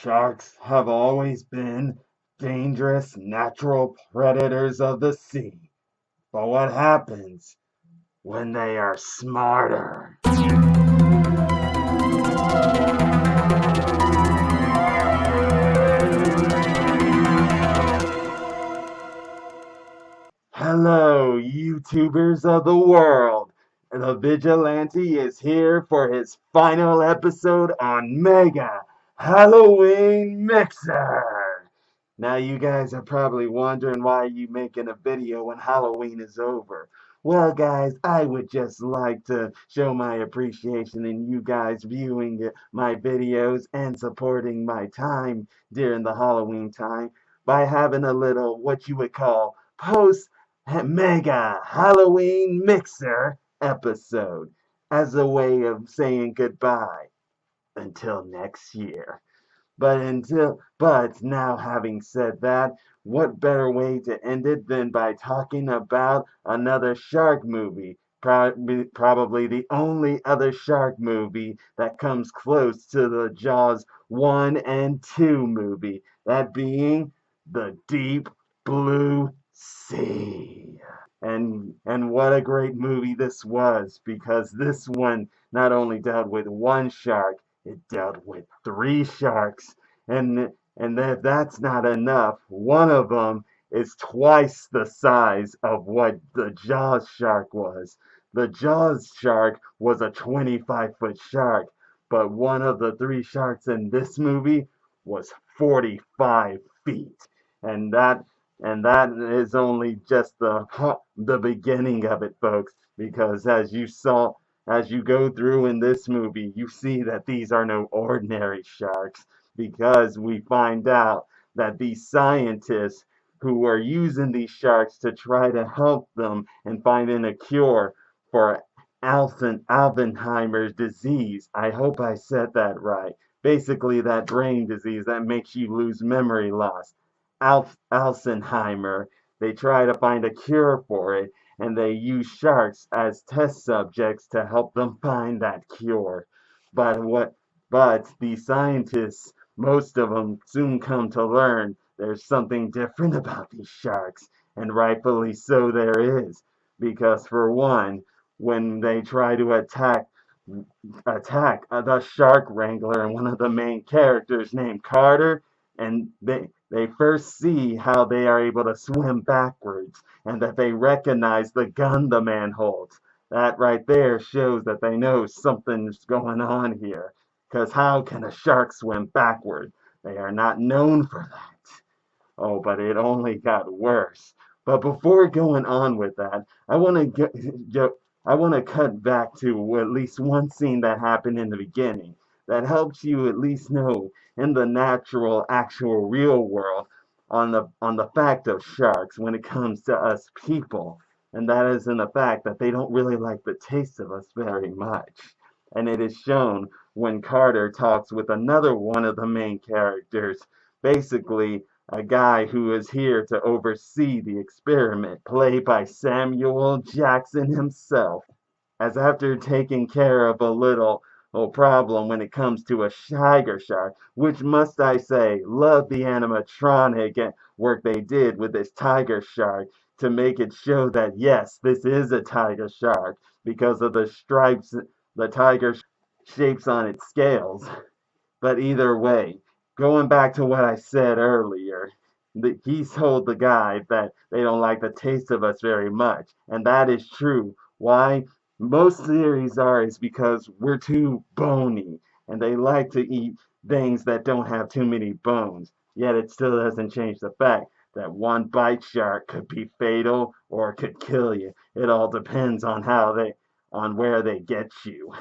Sharks have always been dangerous natural predators of the sea. But what happens when they are smarter? Hello, YouTubers of the world. The Vigilante is here for his final episode on Mega Halloween Mixer. Now you guys are probably wondering why you making a video when Halloween is over. Well, guys, I would just like to show my appreciation in you guys viewing my videos and supporting my time during the Halloween time by having a little what you would call post Mega Halloween Mixer episode as a way of saying goodbye until next year. But now having said that, what better way to end it than by talking about another shark movie? Probably the only other shark movie that comes close to the Jaws 1 and 2 movie, that being The Deep Blue Sea. And what a great movie this was, because this one not only dealt with one shark, it dealt with three sharks. And that's not enough. One of them is twice the size of what the Jaws shark was. The Jaws shark was a 25-foot shark, but one of the three sharks in this movie was 45 feet. And that is only just the beginning of it, folks, because as you go through in this movie, you see that these are no ordinary sharks, because we find out that these scientists who are using these sharks to try to help them and finding a cure for Alzheimer's disease. I hope I said that right. Basically, that brain disease that makes you lose memory loss. Alzheimer. They try to find a cure for it, and they use sharks as test subjects to help them find that cure. But what? But the scientists, most of them, soon come to learn there's something different about these sharks, and rightfully so there is, because for one, when they try to attack the shark wrangler and one of the main characters named Carter, and they first see how they are able to swim backwards and that they recognize the gun the man holds. That right there shows that they know something's going on here. Because how can a shark swim backward? They are not known for that. Oh, but it only got worse. But before going on with that, I want to cut back to at least one scene that happened in the beginning that helps you at least know in the natural, actual, real world on the fact of sharks when it comes to us people, and that is in the fact that they don't really like the taste of us very much. And it is shown when Carter talks with another one of the main characters, basically a guy who is here to oversee the experiment, played by Samuel Jackson himself, as after taking care of a little problem when it comes to a tiger shark, which must I say, love the animatronic work they did with this tiger shark to make it show that yes, this is a tiger shark because of the stripes the tiger shapes on its scales. But either way, going back to what I said earlier, he told the guy that they don't like the taste of us very much, and that is true. Why? Most theories are is because we're too bony, and they like to eat things that don't have too many bones. Yet it still doesn't change the fact that one bite shark could be fatal or it could kill you. It all depends on where they get you.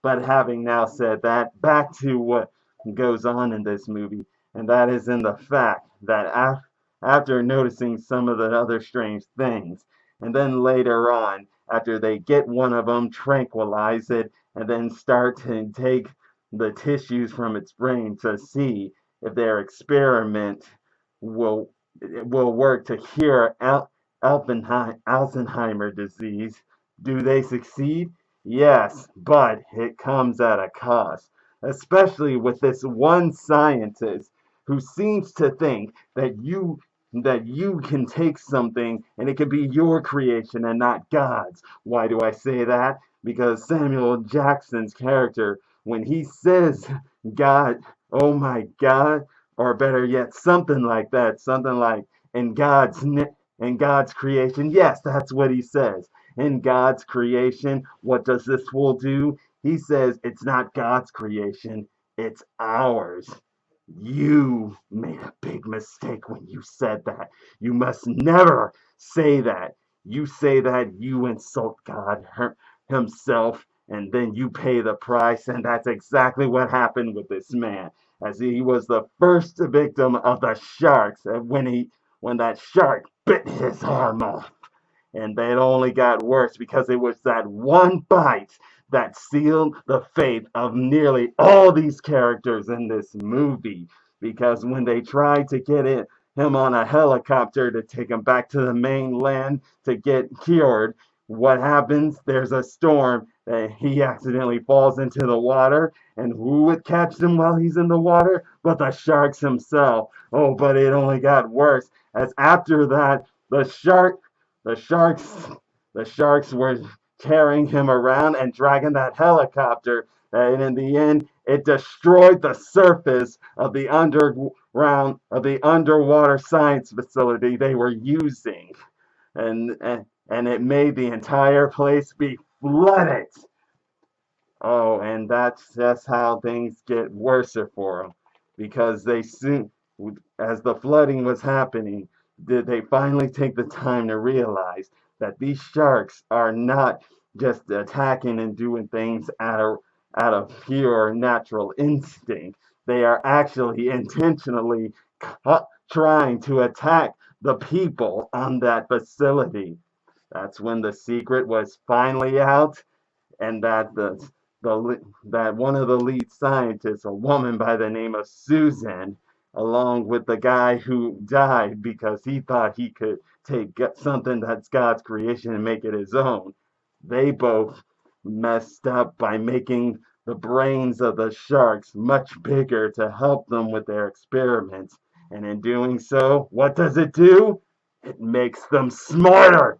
But having now said that, back to what goes on in this movie, and that is in the fact that after noticing some of the other strange things, and then later on, after they get one of them, tranquilize it, and then start to take the tissues from its brain to see if their experiment will will work to cure Alzheimer disease. Do they succeed? Yes, but it comes at a cost. especially with this one scientist who seems to think that you can take something and it can be your creation and not God's. Why do I say that? Because Samuel Jackson's character, when he says God, oh my God, or better yet, something like that, something like in in God's creation. Yes, that's what he says. In God's creation, what does this fool do? He says it's not God's creation, it's ours. You made a big mistake when you said that. You must never say that. You say that, you insult God Himself, and then you pay the price. And that's exactly what happened with this man, as he was the first victim of the sharks. And when that shark bit his arm off, and it only got worse because it was that one bite that sealed the fate of nearly all these characters in this movie. Because when they tried to him on a helicopter to take him back to the mainland to get cured, what happens? There's a storm. He accidentally falls into the water, and who would catch him while he's in the water? But the sharks himself. Oh, but it only got worse, as after that, the shark the sharks, the sharks were carrying him around and dragging that helicopter, and in the end, it destroyed the surface of the underwater science facility they were using, and it made the entire place be flooded. Oh, and that's how things get worse for them, because they soon, as the flooding was happening, did they finally take the time to realize that these sharks are not just attacking and doing things out of pure natural instinct. They are actually intentionally trying to attack the people on that facility. That's when the secret was finally out, and that that one of the lead scientists, a woman by the name of Susan, along with the guy who died because he thought he could take something that's God's creation and make it his own, they both messed up by making the brains of the sharks much bigger to help them with their experiments. And in doing so, what does it do? It makes them smarter.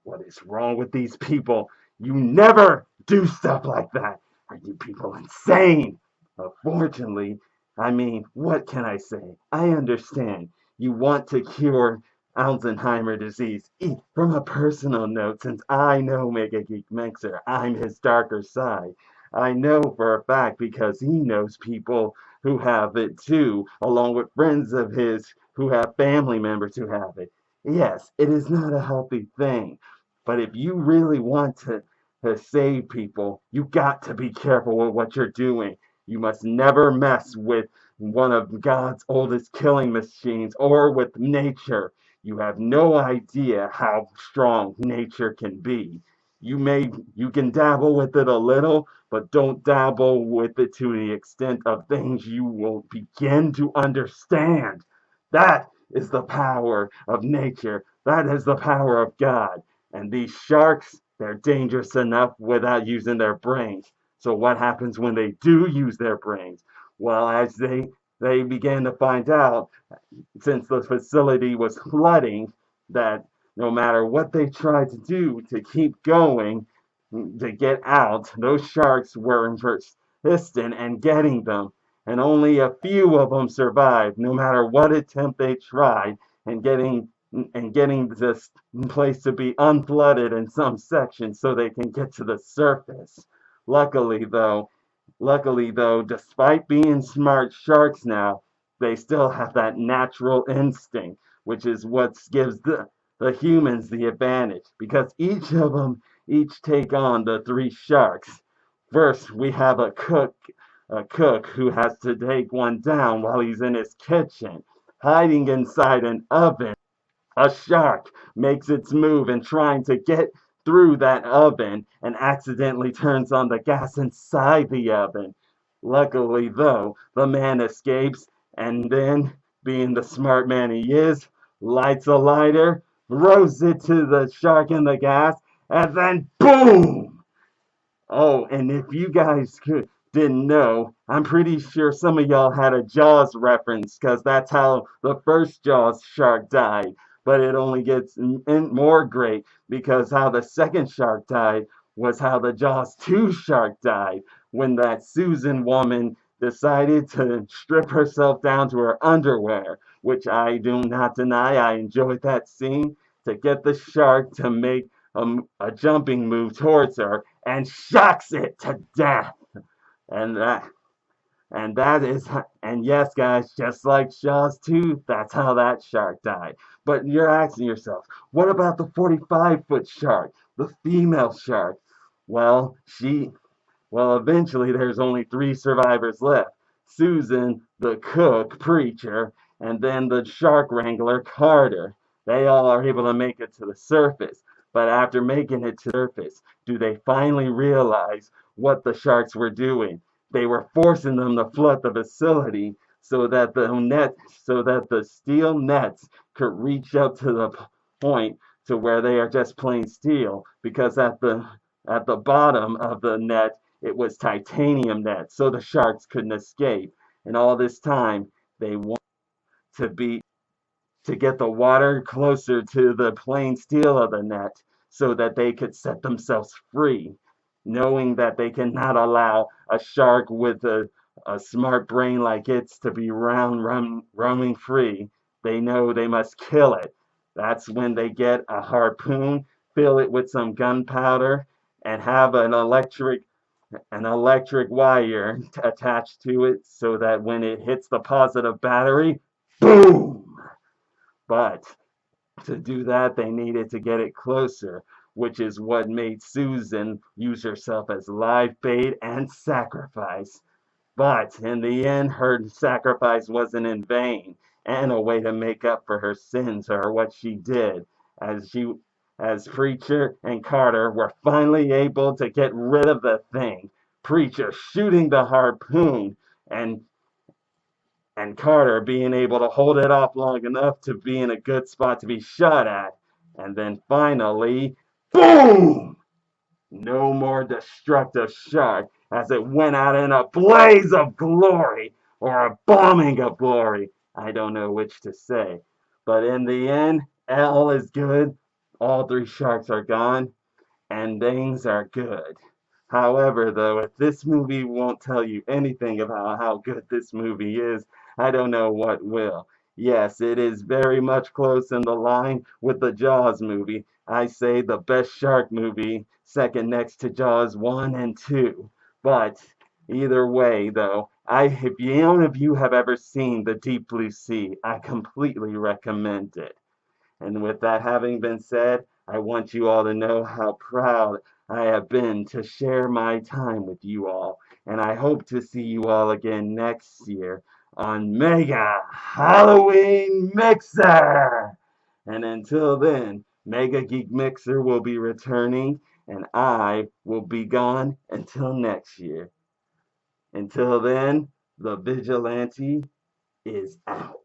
What is wrong with these people? You never do stuff like that. Are you people insane? Unfortunately, I mean, what can I say? I understand you want to cure Alzheimer disease. From a personal note, since I know MegaGeekMixer, I'm his darker side. I know for a fact because he knows people who have it too, along with friends of his who have family members who have it. Yes, it is not a healthy thing. But if you really want to save people, you got to be careful with what you're doing. You must never mess with one of God's oldest killing machines or with nature. You have no idea how strong nature can be. You can dabble with it a little, but don't dabble with it to the extent of things you will begin to understand. That is the power of nature. That is the power of God. And these sharks, they're dangerous enough without using their brains. So what happens when they do use their brains? Well, as they began to find out, since the facility was flooding, that no matter what they tried to do to keep going, to get out, those sharks were persistent and getting them. And only a few of them survived, no matter what attempt they tried, and getting this place to be unflooded in some sections so they can get to the surface. Luckily, though, despite being smart sharks now, they still have that natural instinct, which is what gives the humans the advantage, because each take on the three sharks. First, we have a cook who has to take one down while he's in his kitchen, hiding inside an oven. A shark makes its move and trying to get through that oven and accidentally turns on the gas inside the oven. Luckily, though, the man escapes and then, being the smart man he is, lights a lighter, throws it to the shark in the gas, and then boom! Oh, and if you guys didn't know, I'm pretty sure some of y'all had a Jaws reference, because that's how the first Jaws shark died. But it only gets more great because how the second shark died was how the Jaws 2 shark died when that Susan woman decided to strip herself down to her underwear, which I do not deny. I enjoyed that scene to get the shark to make a jumping move towards her and shocks it to death. And that and that is, and yes, guys, just like Jaws 2, that's how that shark died. But you're asking yourself, what about the 45-foot shark, the female shark? Well, eventually there's only three survivors left. Susan, the cook, preacher, and then the shark wrangler, Carter. They all are able to make it to the surface. But after making it to the surface, do they finally realize what the sharks were doing? They were forcing them to flood the facility so that the steel nets could reach up to the point to where they are just plain steel, because at the bottom of the net it was titanium net, so the sharks couldn't escape. And all this time, they wanted to be to get the water closer to the plain steel of the net so that they could set themselves free, knowing that they cannot allow a shark with a smart brain like it's to be roaming free. They know they must kill it. That's when they get a harpoon, fill it with some gunpowder, and have an electric wire attached to it so that when it hits the positive battery, boom! But to do that, they needed to get it closer, which is what made Susan use herself as live bait and sacrifice. But in the end, her sacrifice wasn't in vain, and a way to make up for her sins or what she did, as she as Preacher and Carter were finally able to get rid of the thing. Preacher shooting the harpoon and Carter being able to hold it off long enough to be in a good spot to be shot at. And then finally, boom! No more destructive shark as it went out in a blaze of glory or a bombing of glory. I don't know which to say. But in the end, all is good. All three sharks are gone and things are good. However, though, if this movie won't tell you anything about how good this movie is, I don't know what will. Yes, it is very much close in the line with the Jaws movie. I say the best shark movie, second next to Jaws 1 and 2. But either way, though, if none of you have ever seen The Deep Blue Sea, I completely recommend it. And with that having been said, I want you all to know how proud I have been to share my time with you all. And I hope to see you all again next year on Mega Halloween Mixer. And until then, Mega Geek Mixer will be returning, and I will be gone until next year. Until then, the Vigilante is out.